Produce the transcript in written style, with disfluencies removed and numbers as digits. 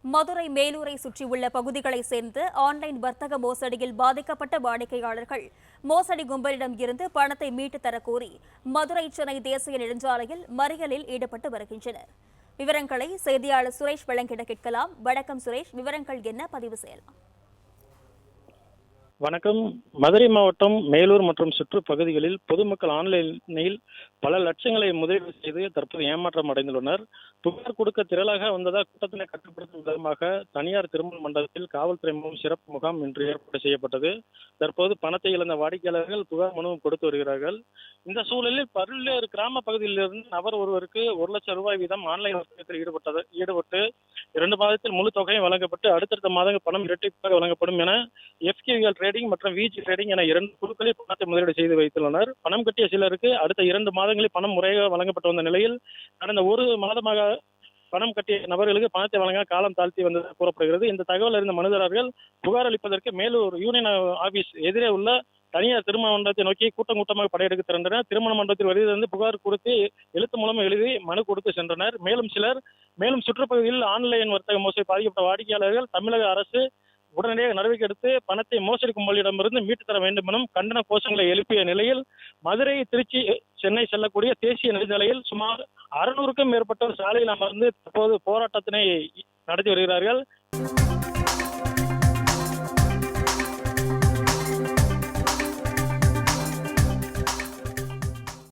மதுரை மேலூரை சுற்றியுள்ள பகுதிகளைச் சேர்ந்த ஆன்லைன் வர்த்தக மோசடியில் பாதிக்கப்பட்ட வாடிக்கையாளர்கள் மோசடி கும்பலிடம் இருந்து பணத்தை மீட்டுத் தரக்கோரி மதுரை சென்னை தேசிய நெடுஞ்சாலையில் மறியலில் ஈடுபட்டு வருகின்றனர். விவரங்களை செய்தியாளர் சுரேஷ் வழங்கிட கேட்கலாம். வணக்கம் சுரேஷ், விவரங்கள் என்ன? பதிவு செய்யலாம். வணக்கம். மதுரை மாவட்டம் மேலூர் மற்றும் சுற்று பகுதிகளில் பொதுமக்கள் ஆன்லைனில் பல லட்சங்களை முதலீடு செய்து தற்போது ஏமாற்றம் அடைந்துள்ளனர். புகார் கொடுக்க திரளாக வந்ததால் கூட்டத்தினை கட்டுப்படுத்தும் விதமாக தனியார் திருமண மண்டபத்தில் காவல்துறை மூலம் சிறப்பு முகாம் இன்று ஏற்பாடு செய்யப்பட்டது. தற்போது பணத்தை இழந்த வாடிக்கையாளர்கள் புகார் மனுவும் கொடுத்து வருகிறார்கள். இந்த சூழலில் பல்வேறு கிராம பகுதியிலிருந்து நபர் ஒருவருக்கு 1 லட்சம் ரூபாய் வீதம் ஆன்லைன் வர்த்தகத்தில் ஈடுபட்டு 2 மாதத்தில் முழு தொகையும் வழங்கப்பட்டு அடுத்தடுத்த மாதங்கள் பணம் இரட்டிப்பாக வழங்கப்படும் என FQL ட்ரேடிங் மற்றும் VG ட்ரேடிங் என 2 குழுக்களில் பணத்தை முதலீடு செய்து வைத்துள்ளனர். பணம் கட்டிய சிலருக்கு அடுத்த 2 மாதங்களில் பணம் முறையாக வழங்கப்பட்டு வந்த நிலையில் கடந்த 1 மாதமாக பணம் கட்டிய நபர்களுக்கு பணத்தை வழங்க காலம் தாழ்த்தி வந்ததாக கூறப்படுகிறது. இந்த தகவல் அறிந்த மனுதாரர்கள் புகார் அளிப்பதற்கு மேலூர் யூனியன் ஆபீஸ் எதிரே உள்ள தனியார் திருமண மண்டபத்தை நோக்கி கூட்டமாக படையெடுக்க திரண்டனர். திருமண மண்டபத்தில் வருகிறது புகார் கொடுத்து எழுத்து மூலம் எழுதி மனு கொடுத்து சென்றனர். மேலும் சுற்றுப்பகுதியில் ஆன்லைன் வர்த்தக மோசடி பாதிக்கப்பட்ட வாடிக்கையாளர்கள் தமிழக அரசு உடனடியாக நடவடிக்கை எடுத்து பணத்தை மோசடி கும்பலிடமிருந்து மீட்டு தர வேண்டும் எனும் கண்டன கோஷங்களை எழுப்பிய நிலையில் மதுரை, திருச்சி, சென்னை செல்லக்கூடிய தேசிய நெடுஞ்சாலையில் சுமார் 600க்கும் மேற்பட்டோர் சாலையில் அமர்ந்து தற்போது போராட்டத்தினை நடத்தி வருகிறார்கள்.